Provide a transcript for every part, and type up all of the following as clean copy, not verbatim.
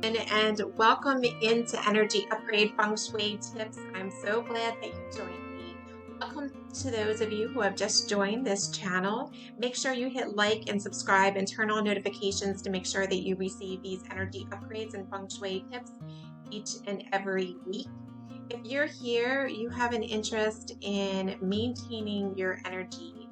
And welcome into Energy Upgrade Feng Shui Tips. I'm so glad that you joined me. Welcome to those of you who have just joined this channel. Make sure you hit like and subscribe and turn on notifications to make sure that you receive these energy upgrades and Feng Shui tips each and every week. If you're here, you have an interest in maintaining your energy.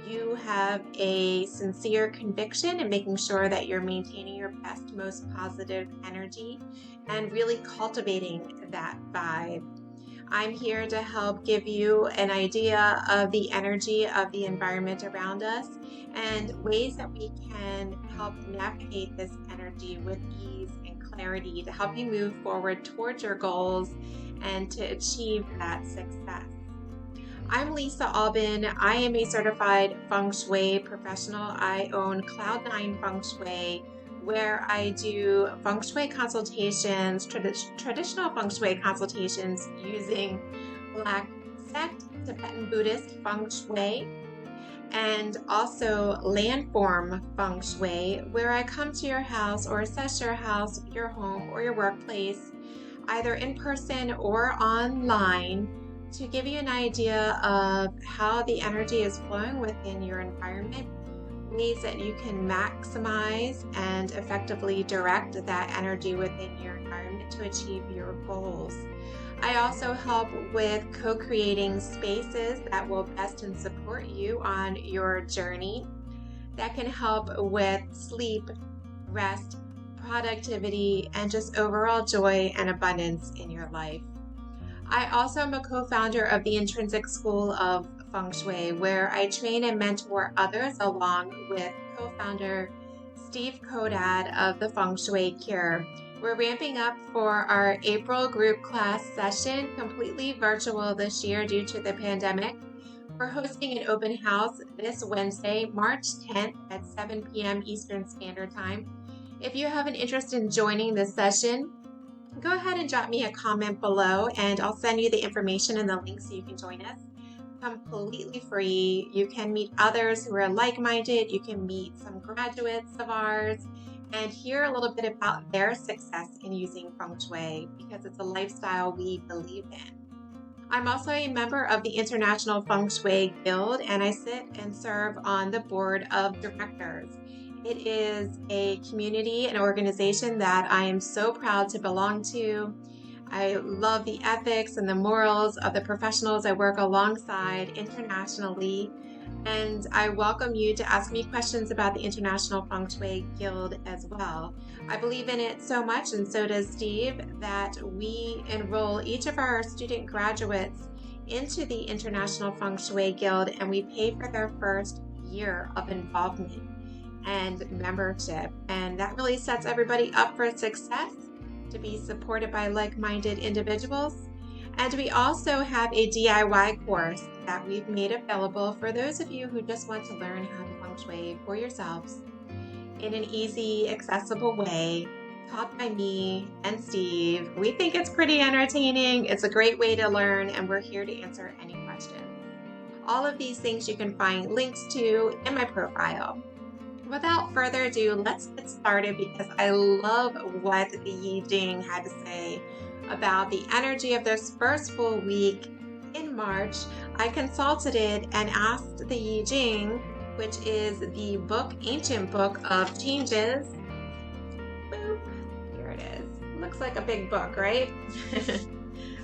You have a sincere conviction in making sure that you're maintaining your best, most positive energy and really cultivating that vibe. I'm here to help give you an idea of the energy of the environment around us and ways that we can help navigate this energy with ease and clarity to help you move forward towards your goals and to achieve that success. I'm Lisa Alban. I am a certified Feng Shui professional. I own Cloud9 Feng Shui, where I do Feng Shui consultations, traditional Feng Shui consultations using Black Sect, Tibetan Buddhist Feng Shui, and also landform Feng Shui, where I come to your house or assess your house, your home, or your workplace, either in person or online, to give you an idea of how the energy is flowing within your environment, ways that you can maximize and effectively direct that energy within your environment to achieve your goals. I also help with co-creating spaces that will best and support you on your journey, that can help with sleep, rest, productivity, and just overall joy and abundance in your life. I also am a co-founder of the Intrinsic School of Feng Shui, where I train and mentor others along with co-founder Steve Kodad of the Feng Shui Cure. We're ramping up for our April group class session, completely virtual this year due to the pandemic. We're hosting an open house this Wednesday, March 10th at 7 p.m. Eastern Standard Time. If you have an interest in joining this session, go ahead and drop me a comment below and I'll send you the information and the link so you can join us. Completely free. You can meet others who are like-minded. You can meet some graduates of ours and hear a little bit about their success in using Feng Shui because it's a lifestyle we believe in. I'm also a member of the International Feng Shui Guild and I sit and serve on the board of directors. It is a community, an organization that I am so proud to belong to. I love the ethics and the morals of the professionals I work alongside internationally, and I welcome you to ask me questions about the International Feng Shui Guild as well. I believe in it so much, and so does Steve, that we enroll each of our student graduates into the International Feng Shui Guild, and we pay for their first year of involvement and membership, and that really sets everybody up for success, to be supported by like-minded individuals. And we also have a DIY course that we've made available for those of you who just want to learn how to Feng Shui for yourselves in an easy, accessible way, taught by me and Steve. We think it's pretty entertaining. It's a great way to learn, and we're here to answer any questions. All of these things you can find links to in my profile. Without further ado, let's get started because I love what the Yi Jing had to say about the energy of this first full week in March. I consulted and asked the Yi Jing, which is the book, ancient book of changes. Boop, here it is. Looks like a big book, right?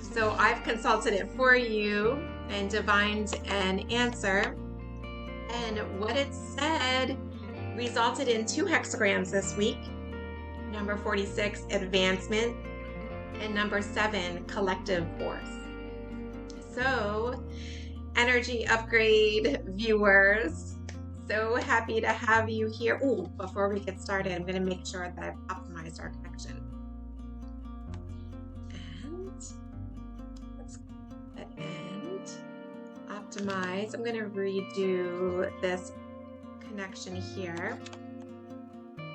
So I've consulted it for you and divined an answer. And what it said resulted in 2 hexagrams this week. Number 46, advancement, and number 7, collective force. So, energy upgrade viewers, so happy to have you here. Oh, before we get started, I'm going to make sure that I've optimized our connection. And let's go ahead and optimize. I'm going to redo this connection here.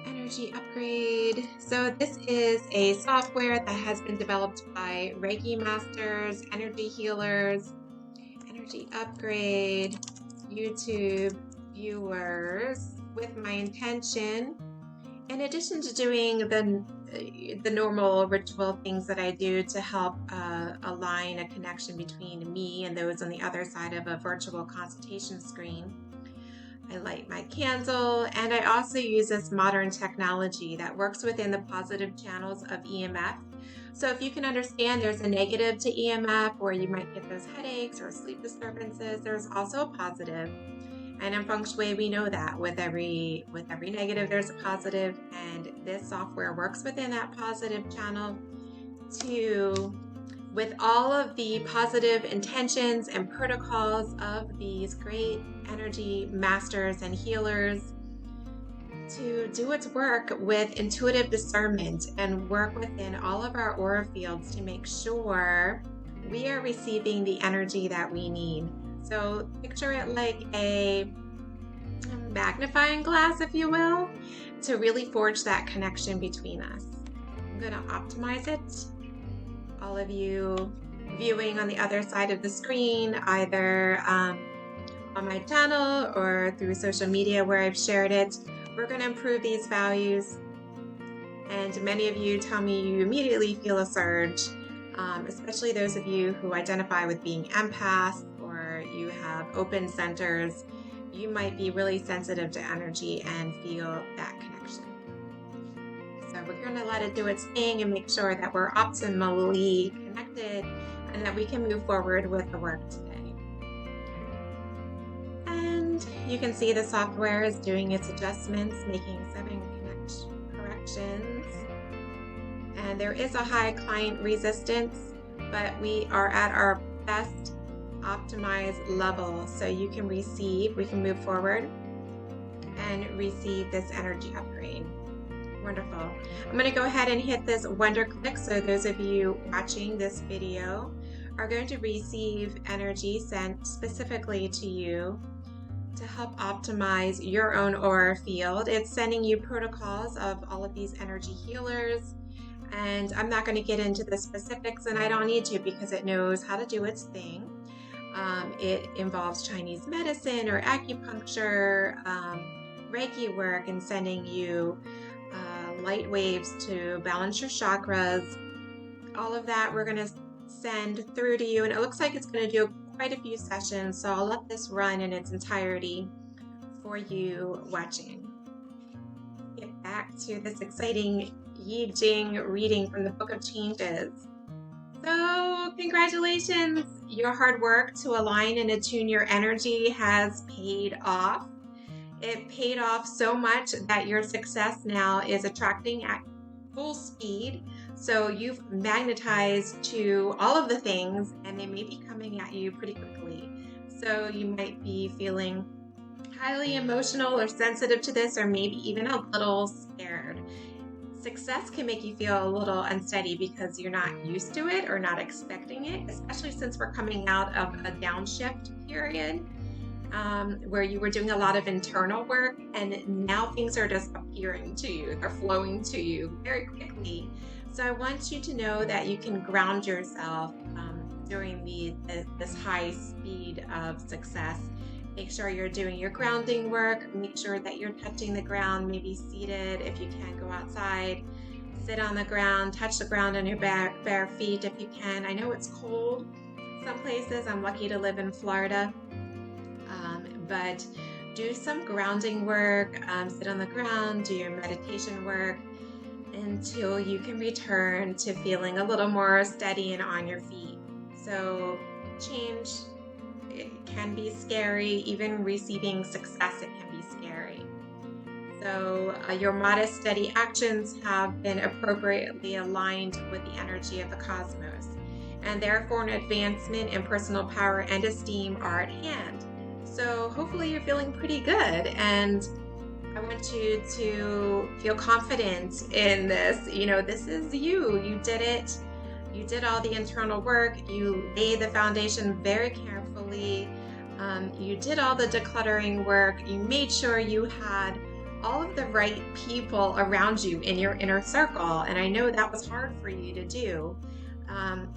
Energy upgrade. So this is a software that has been developed by Reiki masters, energy healers. Energy upgrade, YouTube viewers, with my intention, in addition to doing the the normal ritual things that I do to help align a connection between me and those on the other side of a virtual consultation screen. I light my candle, and I also use this modern technology that works within the positive channels of EMF. So if you can understand there's a negative to EMF where you might get those headaches or sleep disturbances, there's also a positive. And in Feng Shui, we know that with every negative, there's a positive, and this software works within that positive channel with all of the positive intentions and protocols of these great energy masters and healers to do its work with intuitive discernment and work within all of our aura fields to make sure we are receiving the energy that we need. So picture it like a magnifying glass, if you will, to really forge that connection between us. I'm going to optimize it. All of you viewing on the other side of the screen, either on my channel or through social media where I've shared it, we're going to improve these values. And many of you tell me you immediately feel a surge, especially those of you who identify with being empaths or you have open centers. You might be really sensitive to energy and feel that connection. So we're going to let it do its thing and make sure that we're optimally connected and that we can move forward with the work today. And you can see the software is doing its adjustments, making 7 corrections. And there is a high client resistance, but we are at our best optimized level, so you can we can move forward and receive this energy upgrade. Wonderful. I'm going to go ahead and hit this wonder click, so those of you watching this video are going to receive energy sent specifically to you to help optimize your own aura field. It's sending you protocols of all of these energy healers, and I'm not going to get into the specifics, and I don't need to because it knows how to do its thing. It involves Chinese medicine or acupuncture, Reiki work, and sending you light waves to balance your chakras. All of that we're going to send through to you, and it looks like it's going to do quite a few sessions, so I'll let this run in its entirety for you watching. Get back to this exciting Yi Jing reading from the Book of Changes. So congratulations, your hard work to align and attune your energy has paid off. It paid off so much that your success now is attracting at full speed. So you've magnetized to all of the things, and they may be coming at you pretty quickly. So you might be feeling highly emotional or sensitive to this, or maybe even a little scared. Success can make you feel a little unsteady because you're not used to it or not expecting it, especially since we're coming out of a downshift period where you were doing a lot of internal work, and now things are just appearing to you. They're flowing to you very quickly. So I want you to know that you can ground yourself during this high speed of success. Make sure you're doing your grounding work. Make sure that you're touching the ground, maybe seated. If you can, go outside, sit on the ground, touch the ground on your bare feet if you can. I know it's cold some places. I'm lucky to live in Florida. But do some grounding work, sit on the ground, do your meditation work until you can return to feeling a little more steady and on your feet. So change, it can be scary. Even receiving success, it can be scary. So your modest, steady actions have been appropriately aligned with the energy of the cosmos, and therefore an advancement in personal power and esteem are at hand. So hopefully you're feeling pretty good, and I want you to feel confident in this. You know, this is you. You did it. You did all the internal work. You laid the foundation very carefully. You did all the decluttering work. You made sure you had all of the right people around you in your inner circle. And I know that was hard for you to do.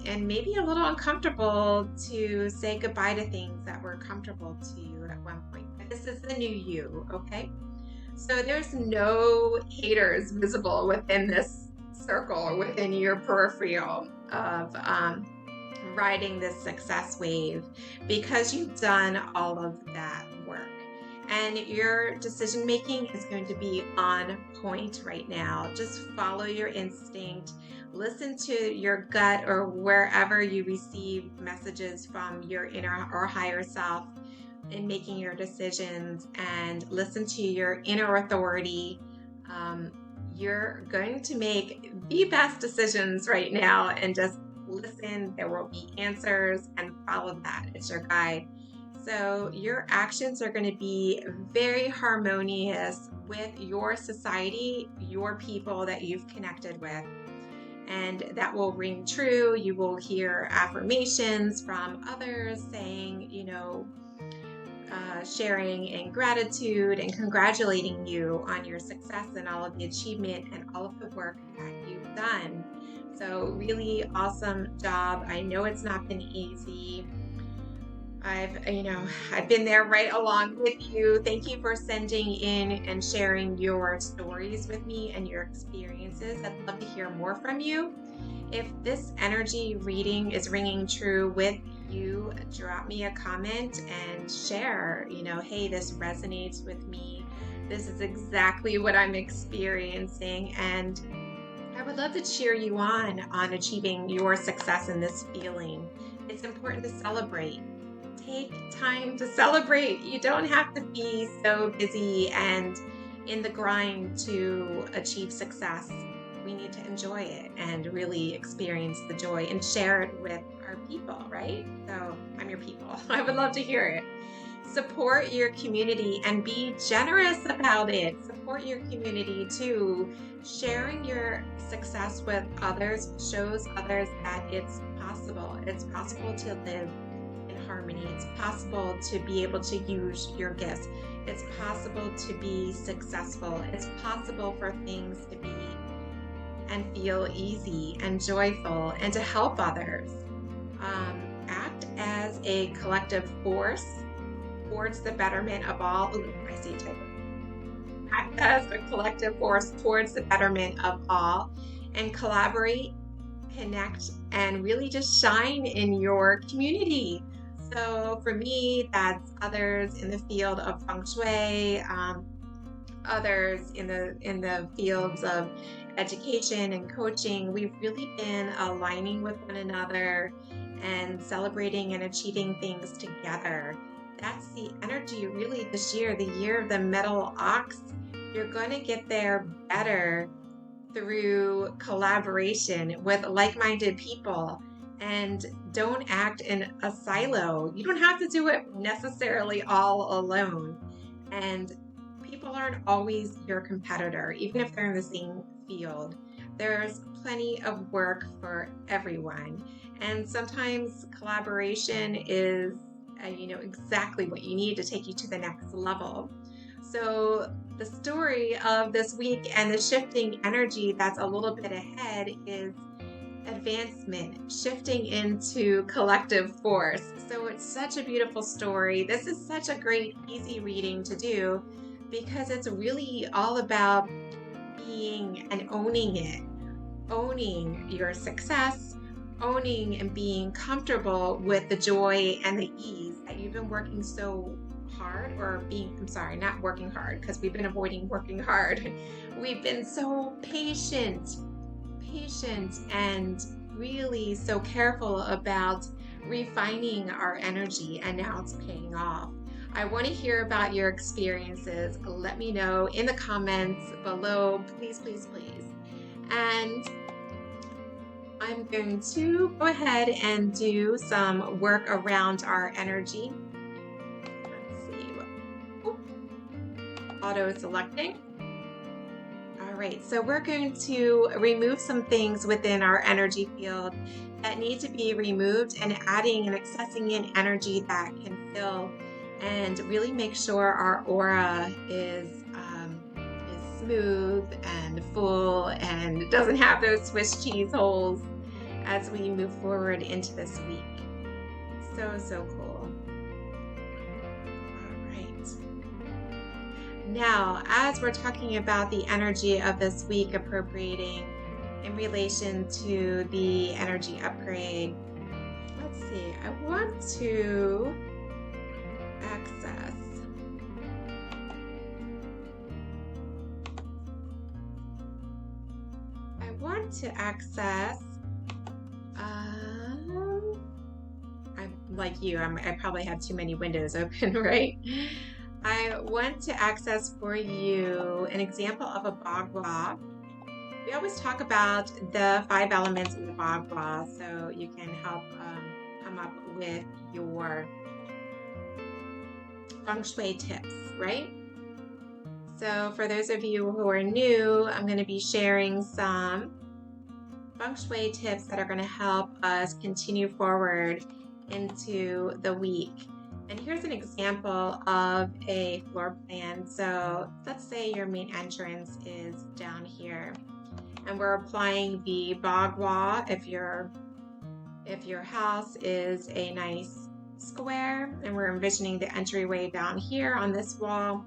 And maybe a little uncomfortable to say goodbye to things that were comfortable to you at one point. But this is the new you, okay? So there's no haters visible within this circle within your peripheral of riding this success wave, because you've done all of that work. And your decision making is going to be on point right now. Just follow your instinct. Listen to your gut or wherever you receive messages from your inner or higher self in making your decisions, and listen to your inner authority. You're going to make the best decisions right now, and just listen. There will be answers, and follow that. It's your guide. So your actions are going to be very harmonious with your society, your people that you've connected with. And that will ring true. You will hear affirmations from others saying, sharing in gratitude and congratulating you on your success and all of the achievement and all of the work that you've done. So really awesome job. I know it's not been easy. I've been there right along with you. Thank you for sending in and sharing your stories with me and your experiences. I'd love to hear more from you. If this energy reading is ringing true with you, drop me a comment and share, hey, this resonates with me. This is exactly what I'm experiencing. And I would love to cheer you on achieving your success in this feeling. It's important to celebrate. Take time to celebrate. You don't have to be so busy and in the grind to achieve success. We need to enjoy it and really experience the joy and share it with our people, right? So I'm your people. I would love to hear it. Support your community and be generous about it. Support your community too. Sharing your success with others shows others that it's possible. It's possible to live in harmony. It's possible to be able to use your gifts. It's possible to be successful. It's possible for things to be and feel easy and joyful, and to help others. Act as a collective force towards the betterment of all. Act as a collective force towards the betterment of all, and collaborate, connect, and really just shine in your community. So for me, that's others in the field of Feng Shui, others in the fields of education and coaching. We've really been aligning with one another and celebrating and achieving things together. That's the energy really this year, the year of the metal ox. You're going to get there better through collaboration with like-minded people, and don't act in a silo. You don't have to do it necessarily all alone. And people aren't always your competitor, even if they're in the same field. There's plenty of work for everyone. And sometimes collaboration is, exactly what you need to take you to the next level. So the story of this week and the shifting energy that's a little bit ahead is advancement, shifting into collective force. So it's such a beautiful story. This is such a great, easy reading to do, because it's really all about being and owning it, owning your success, owning and being comfortable with the joy and the ease that you've been working so hard, not working hard, because we've been avoiding working hard. We've been so patient, and really so careful about refining our energy, and now it's paying off. I want to hear about your experiences. Let me know in the comments below, please, please, please. And I'm going to go ahead and do some work around our energy. Let's see. Auto selecting. All right, so we're going to remove some things within our energy field that need to be removed, and adding and accessing in energy that can fill and really make sure our aura is smooth and full and doesn't have those Swiss cheese holes as we move forward into this week. So cool. All right. Now, as we're talking about the energy of this week, appropriating in relation to the energy upgrade. Let's see, I want to access. I'm like you, I probably have too many windows open, right? I want to access for you an example of a bagua. We always talk about the 5 elements in the bagua, so you can help come up with your Feng Shui tips, right? So for those of you who are new, I'm going to be sharing some Feng Shui tips that are going to help us continue forward into the week. And here's an example of a floor plan. So let's say your main entrance is down here, and we're applying the bagua if your house is a nice square, and we're envisioning the entryway down here on this wall.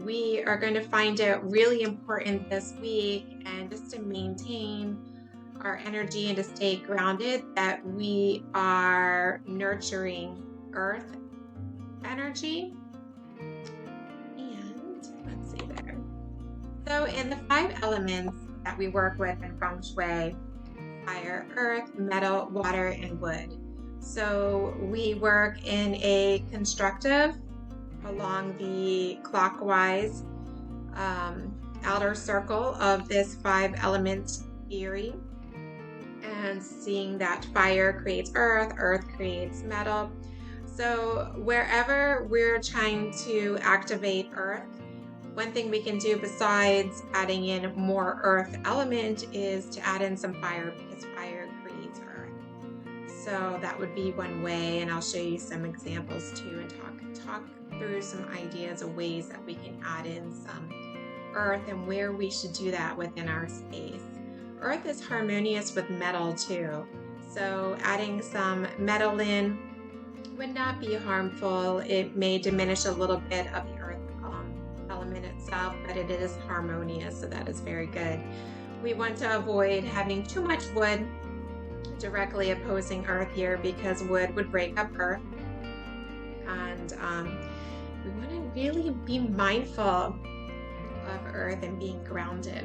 We are going to find it really important this week, and just to maintain our energy and to stay grounded, that we are nurturing earth energy. And let's see there. So in the 5 elements that we work with in Feng Shui, fire, earth, metal, water, and wood. So we work in a constructive along the clockwise outer circle of this 5 element theory, and seeing that fire creates earth, earth creates metal. So wherever we're trying to activate earth, one thing we can do besides adding in more earth element is to add in some fire, because fire creates earth. So that would be one way, and I'll show you some examples too, and talk through some ideas of ways that we can add in some earth and where we should do that within our space. Earth is harmonious with metal too, so adding some metal in would not be harmful. It may diminish a little bit of the earth element itself, but it is harmonious, so that is very good. We want to avoid having too much wood directly opposing earth here, because wood would break up earth, and we want to really be mindful of earth and being grounded.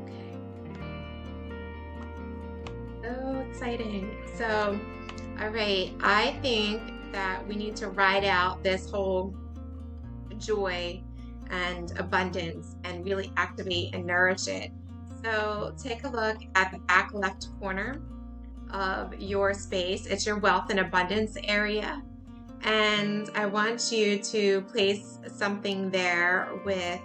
Okay, so exciting. So all right, I think that we need to ride out this whole joy and abundance and really activate and nourish it. So take a look at the back left corner of your space. It's your wealth and abundance area, and I want you to place something there with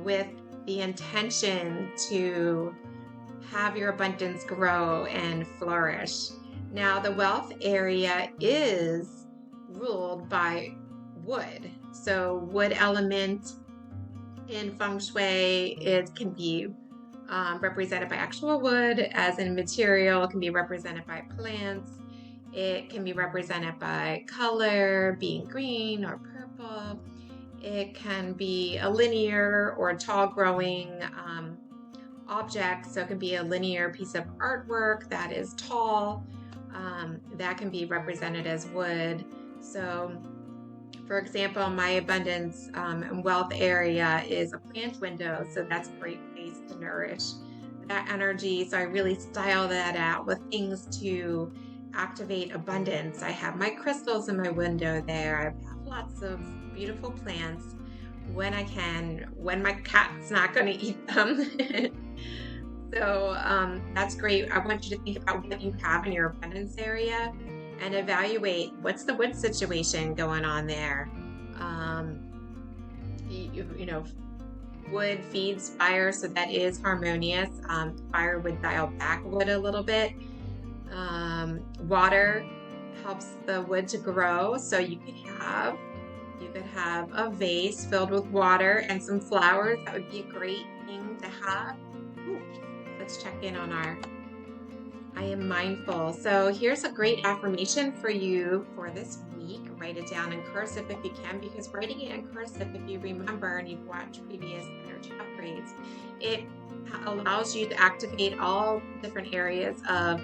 with the intention to have your abundance grow and flourish. Now, the wealth area is ruled by wood. So wood element in Feng Shui, it can be represented by actual wood as in material. It can be represented by plants. It can be represented by color, being green or purple. It can be a linear or tall growing object. So it can be a linear piece of artwork that is tall. That can be represented as wood. So for example, my abundance and wealth area is a plant window, so that's a great place to nourish that energy. So I really style that out with things to activate abundance. I have my crystals in my window there. I have lots of beautiful plants when I can, when my cat's not going to eat them. So that's great. I want you to think about what you have in your abundance area and evaluate what's the wood situation going on there. Wood feeds fire, so that is harmonious. Fire would dial back wood a little bit. Water helps the wood to grow, so you could have a vase filled with water and some flowers. That would be a great thing to have. Ooh, let's check in on I am mindful. So here's a great affirmation for you for this week. week. Write it down in cursive if you can, because writing it in cursive, if you remember and you've watched previous energy upgrades, it allows you to activate all different areas of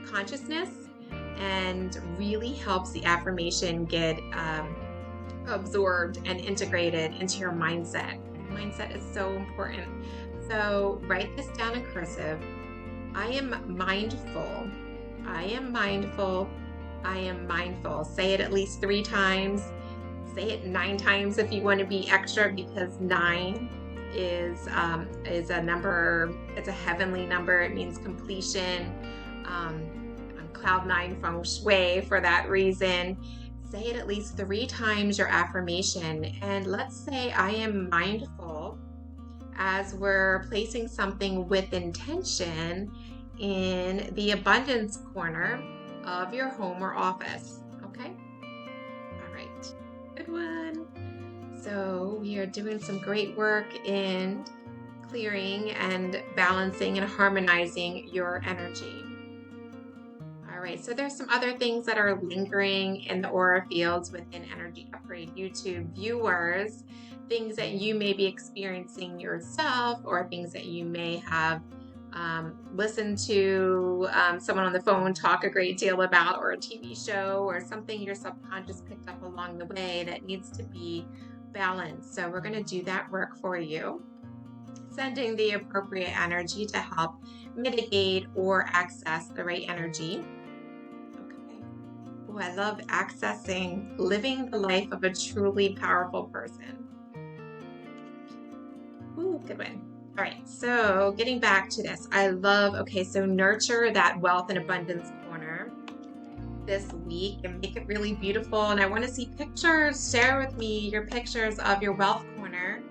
consciousness and really helps the affirmation get absorbed and integrated into your mindset. Mindset is so important. So write this down in cursive. I am mindful. I am mindful. I am mindful. Say it at least 3 times. Say it 9 times if you want to be extra, because 9 is a number. It's a heavenly number. It means completion. Cloud 9 Feng Shui for that reason. Say it at least 3 times, your affirmation. And let's say I am mindful as we're placing something with intention in the abundance corner of your home or office. Okay? All right. Good one. So we are doing some great work in clearing and balancing and harmonizing your energy. All right, so there's some other things that are lingering in the aura fields within Energy Upgrade YouTube viewers, things that you may be experiencing yourself, or things that you may have listened to someone on the phone talk a great deal about, or a TV show, or something your subconscious picked up along the way that needs to be balanced. So we're going to do that work for you, sending the appropriate energy to help mitigate or access the right energy. Oh, I love accessing, living the life of a truly powerful person. Ooh, good one. All right, so getting back to this, I love, okay, so nurture that wealth and abundance corner this week and make it really beautiful. And I want to see pictures. Share with me your pictures of your wealth corner.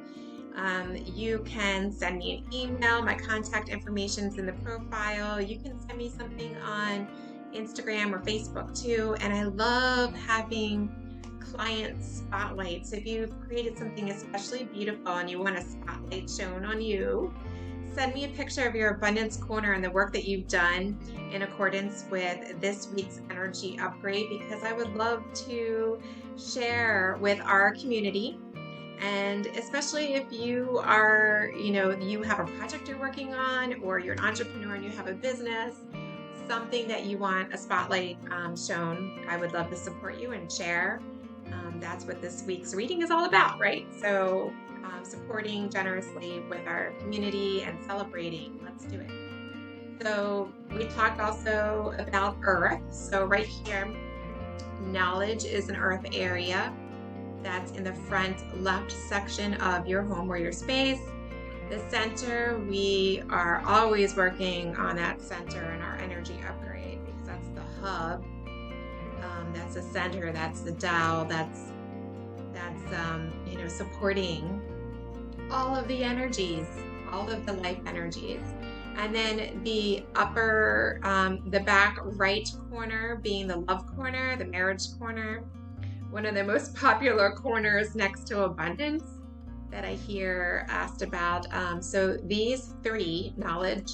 You can send me an email. My contact information is in the profile. You can send me something on Instagram or Facebook too. And I love having client spotlights. If you've created something especially beautiful and you want a spotlight shown on you, send me a picture of your abundance corner and the work that you've done in accordance with this week's energy upgrade, because I would love to share with our community. And especially if you are, you have a project you're working on, or you're an entrepreneur and you have a business, something that you want a spotlight shown, I would love to support you and share. That's what this week's reading is all about, right? So supporting generously with our community and celebrating. Let's do it. So we talked also about Earth. So right here, knowledge is an Earth area. That's in the front left section of your home or your space. The center, we are always working on that center in our energy upgrade, because that's the hub. That's the center, that's the Tao, that's supporting all of the energies, all of the life energies. And then the upper, the back right corner being the love corner, the marriage corner, one of the most popular corners next to abundance that I hear asked about. So these 3, knowledge,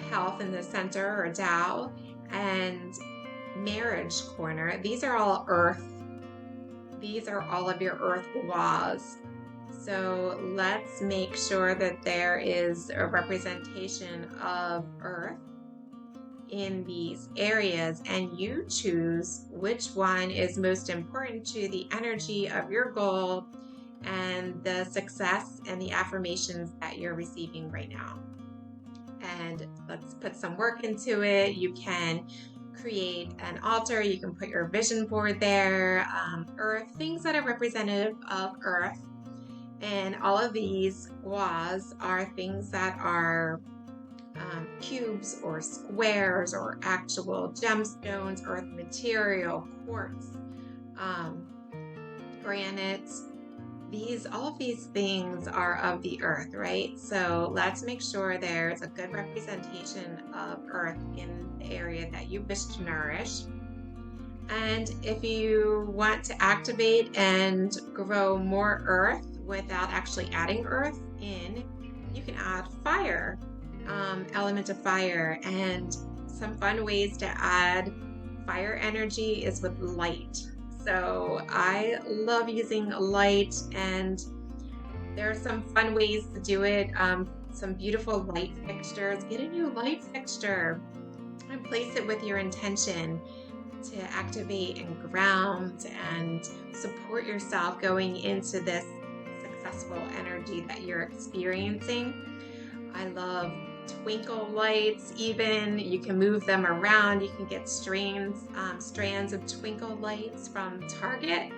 health in the center or Tao, and marriage corner, these are all earth. These are all of your earth laws. So let's make sure that there is a representation of earth in these areas, and you choose which one is most important to the energy of your goal and the success and the affirmations that you're receiving right now. And let's put some work into it. You can create an altar, you can put your vision board there, earth, things that are representative of earth. And all of these laws are things that are cubes or squares or actual gemstones, earth material, quartz, granite. All of these things are of the earth, right? So let's make sure there's a good representation of earth in the area that you wish to nourish. And if you want to activate and grow more earth without actually adding earth in, you can add fire, element of fire. And some fun ways to add fire energy is with light. So I love using light, and there are some fun ways to do it. Some beautiful light fixtures. Get a new light fixture and place it with your intention to activate and ground and support yourself going into this successful energy that you're experiencing. I love twinkle lights. Even you can move them around. You can get strands of twinkle lights from Target,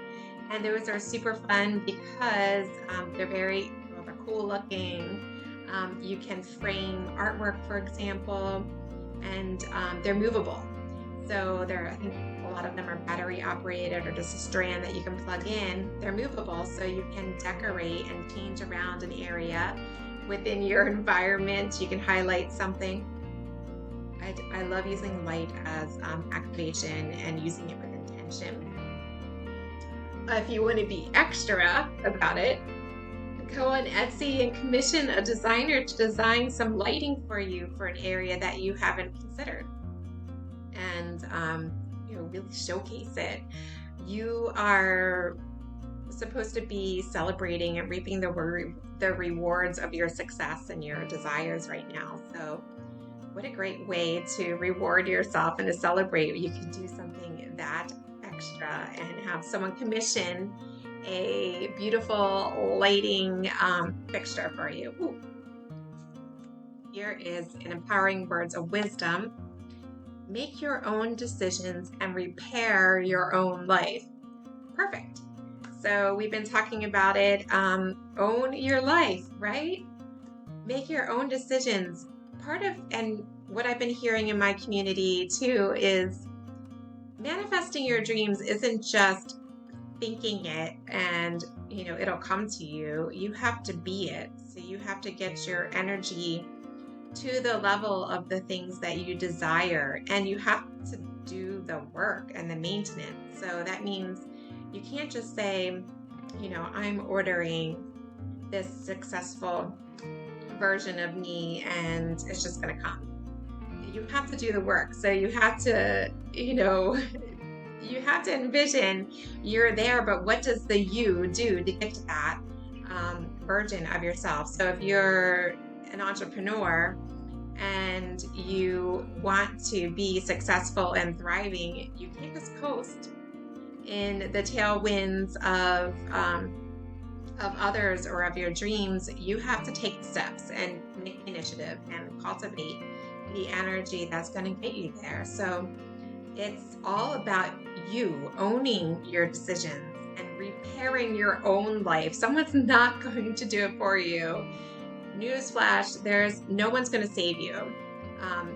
and those are super fun because they're cool looking. You can frame artwork, for example, and they're movable. So I think a lot of them are battery operated or just a strand that you can plug in. They're movable, so you can decorate and change around an area within your environment. You can highlight something. I love using light as activation and using it with intention. If you want to be extra about it, go on Etsy and commission a designer to design some lighting for you for an area that you haven't considered, and really showcase it. You are supposed to be celebrating and reaping the rewards of your success and your desires right now. So what a great way to reward yourself and to celebrate. You can do something that extra and have someone commission a beautiful lighting fixture for you. Ooh. Here is an empowering words of wisdom. Make your own decisions and repair your own life. Perfect. So we've been talking about it. Own your life, right? Make your own decisions. And what I've been hearing in my community too is manifesting your dreams isn't just thinking it and it'll come to you. You have to be it. So you have to get your energy to the level of the things that you desire, and you have to do the work and the maintenance. So that means you can't just say, I'm ordering this successful version of me and it's just going to come. You have to do the work. So you have to, you have to envision you're there, but what does the you do to get to that version of yourself? So if you're an entrepreneur and you want to be successful and thriving, you can't just coast in the tailwinds of others or of your dreams. You have to take steps and make initiative and cultivate the energy that's going to get you there. So it's all about you owning your decisions and repairing your own life. Someone's not going to do it for you. Newsflash, no one's going to save you.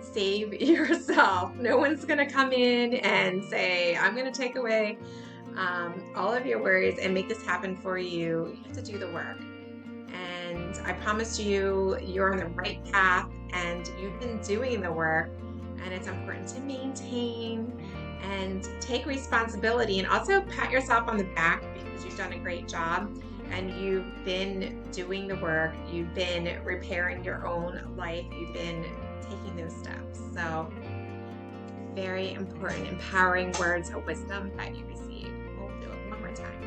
Save yourself. No one's going to come in and say, I'm going to take away all of your worries and make this happen for you. You have to do the work. And I promise you, you're on the right path and you've been doing the work. And it's important to maintain and take responsibility, and also pat yourself on the back because you've done a great job and you've been doing the work. You've been repairing your own life. You've been taking those steps. So very important, empowering words of wisdom that you receive. We'll do it one more time.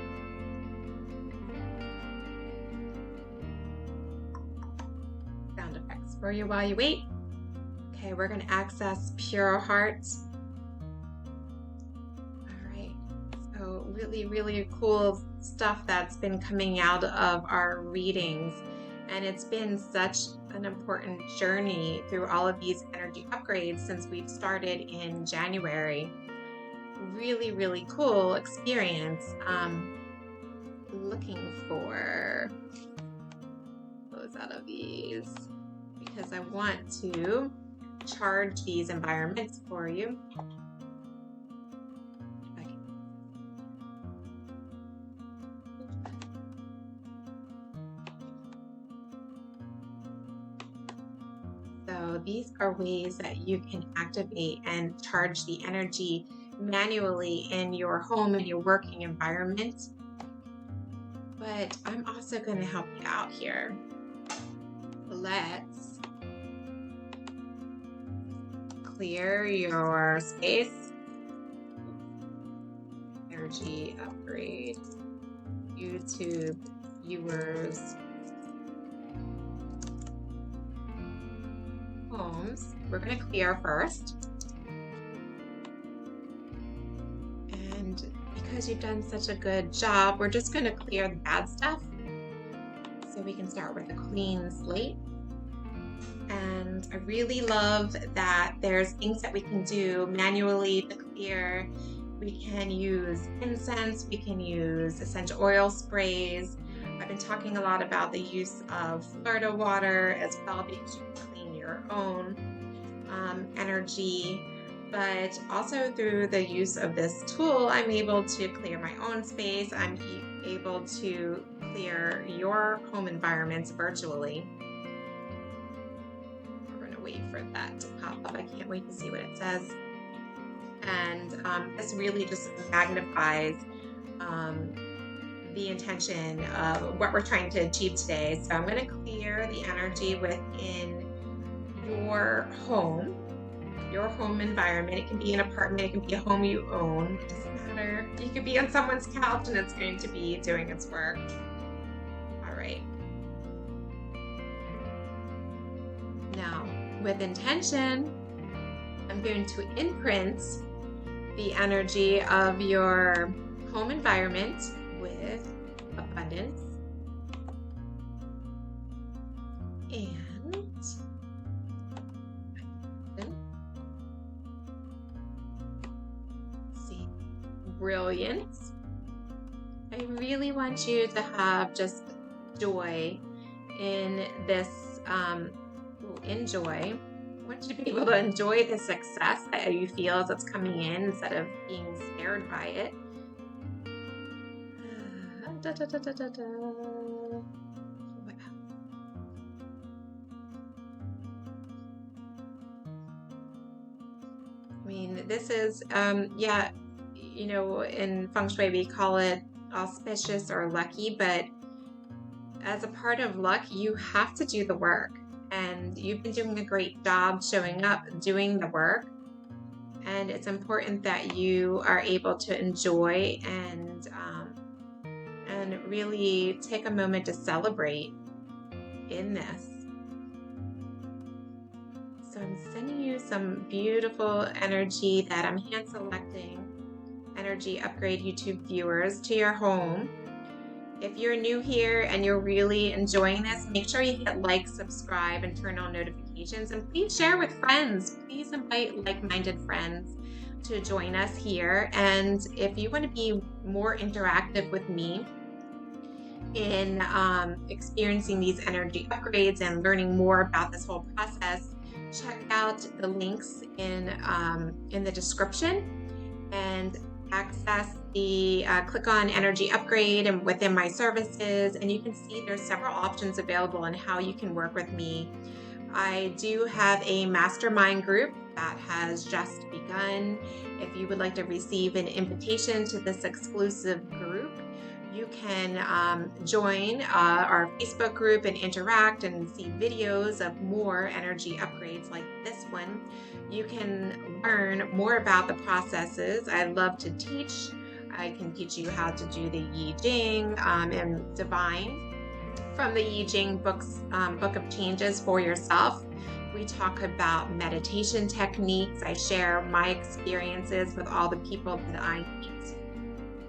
Sound effects for you while you wait. Okay, we're going to access pure heart. All right, so really, really cool stuff that's been coming out of our readings. And it's been such an important journey through all of these energy upgrades since we've started in January. Really, really cool experience. Looking for those out of these because I want to charge these environments for you. Okay. So these are ways that you can activate and charge the energy manually in your home and your working environment. But I'm also going to help you out here. Let's clear your space. There energy upgrade YouTube viewers' homes. We're going to clear first. And because you've done such a good job, we're just going to clear the bad stuff. So we can start with a clean slate. And I really love that there's things that we can do manually to clear. We can use incense, we can use essential oil sprays. I've been talking a lot about the use of Florida water as well, because you can clean your own energy. But also through the use of this tool, I'm able to clear my own space. I'm able to clear your home environments virtually. We're going to wait for that to pop up. I can't wait to see what it says. And this really just magnifies the intention of what we're trying to achieve today. So I'm going to clear the energy within your home environment. It can be an apartment, it can be a home you own, it doesn't matter. You could be on someone's couch and it's going to be doing its work. All right. Now, with intention, I'm going to imprint the energy of your home environment with abundance and brilliance. I really want you to have just joy in this, enjoy. I want you to be able to enjoy the success that you feel as it's coming in instead of being scared by it. I mean, this is, you know, in Feng Shui we call it auspicious or lucky, but as a part of luck, you have to do the work. And you've been doing a great job showing up, doing the work. And it's important that you are able to enjoy and really take a moment to celebrate in this. So I'm sending you some beautiful energy that I'm hand selecting. Energy upgrade YouTube viewers to your home. If you're new here and you're really enjoying this, make sure you hit like, subscribe, and turn on notifications. And please share with friends. Please invite like-minded friends to join us here. And if you want to be more interactive with me in experiencing these energy upgrades and learning more about this whole process, check out the links in the description and access the click on energy upgrade and within my services, and you can see there's several options available on how you can work with me. I do have a mastermind group that has just begun. If you would like to receive an invitation to this exclusive group, you can join our Facebook group and interact and see videos of more energy upgrades like this one. You can learn more about the processes. I love to teach. I can teach you how to do the Yi Jing and divine from the Yi Jing book of changes for yourself. We talk about meditation techniques. I share my experiences with all the people that I meet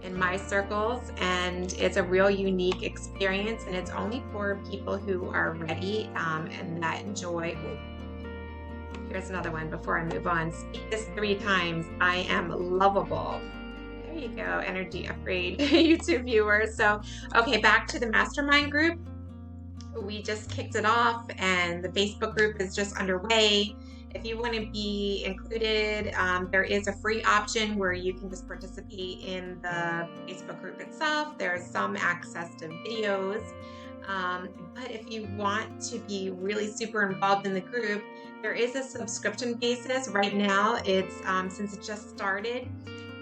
in my circles, and it's a real unique experience, and it's only for people who are ready and that enjoy. Here's another one before I move on. Speak this 3 times. I am lovable. There you go, energy upgrade YouTube viewers. So, okay, back to the mastermind group. We just kicked it off and the Facebook group is just underway. If you want to be included, there is a free option where you can just participate in the Facebook group itself. There's some access to videos. But if you want to be really super involved in the group, there is a subscription basis. Right now, it's since it just started,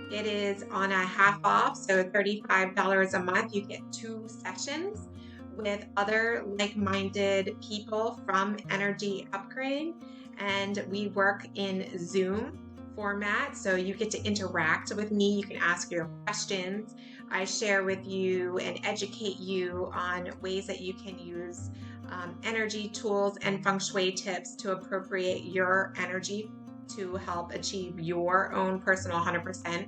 it is on a half off, so $35 a month. You get 2 sessions with other like-minded people from Energy Upgrade, and we work in Zoom format, so you get to interact with me. You can ask your questions. I share with you and educate you on ways that you can use energy tools and feng shui tips to appropriate your energy to help achieve your own personal 100%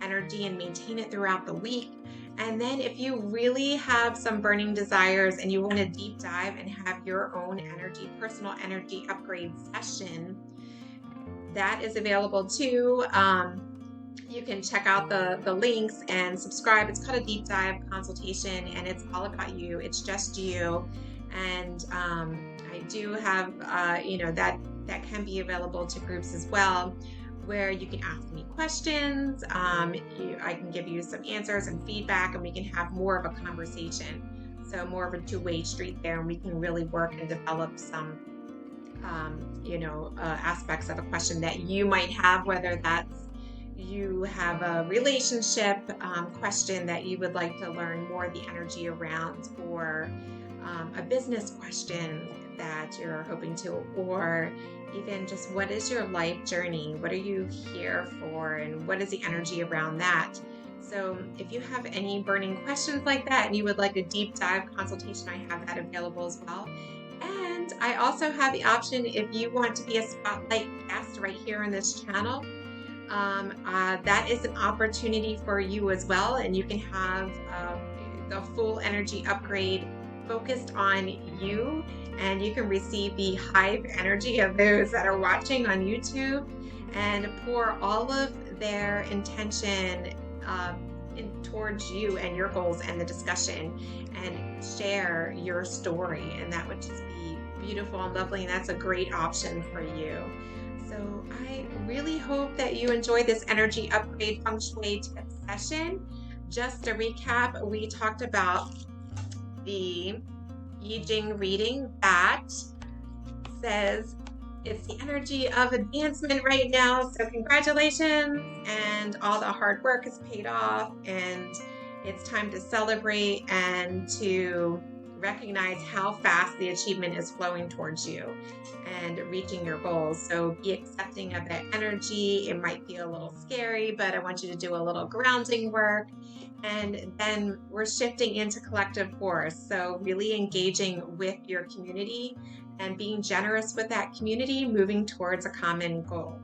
energy and maintain it throughout the week. And then if you really have some burning desires and you want to deep dive and have your own personal energy upgrade session, that is available too. You can check out the links and subscribe. It's called a deep dive consultation, and it's all about you. It's just you. And I do have, that can be available to groups as well, where you can ask me questions. I can give you some answers and feedback, and we can have more of a conversation. So more of a two-way street there, and we can really work and develop some, aspects of a question that you might have, whether that's you have a relationship question that you would like to learn more of the energy around, or a business question that you're hoping to, or even just what is your life journey? What are you here for? And what is the energy around that? So if you have any burning questions like that and you would like a deep dive consultation, I have that available as well. And I also have the option, if you want to be a spotlight guest right here on this channel, that is an opportunity for you as well. And you can have the full energy upgrade focused on you, and you can receive the hive energy of those that are watching on YouTube and pour all of their intention towards you and your goals and the discussion, and share your story. And that would just be beautiful and lovely, and that's a great option for you. So I really hope that you enjoyed this energy upgrade feng shui tip session. Just to recap, we talked about the Yi Jing reading that says it's the energy of advancement right now. So congratulations, and all the hard work is paid off, and it's time to celebrate and to recognize how fast the achievement is flowing towards you and reaching your goals. So be accepting of that energy. It might feel a little scary, but I want you to do a little grounding work. And then we're shifting into collective force. So really engaging with your community and being generous with that community, moving towards a common goal.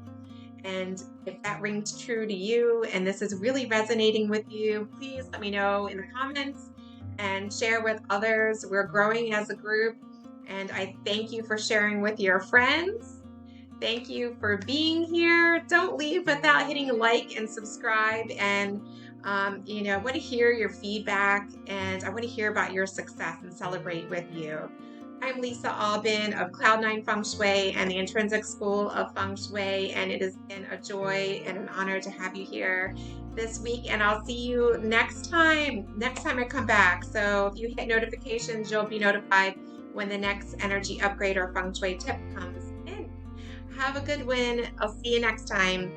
And if that rings true to you and this is really resonating with you, please let me know in the comments and share with others. We're growing as a group, and I thank you for sharing with your friends. Thank you for being here. Don't leave without hitting like and subscribe. And I want to hear your feedback, and I want to hear about your success and celebrate with you. I'm Lisa Alban of Cloud9 Feng Shui and the Intrinsic School of Feng Shui, and it has been a joy and an honor to have you here this week, and I'll see you next time I come back. So if you hit notifications, you'll be notified when the next energy upgrade or feng shui tip comes in. Have a good one. I'll see you next time.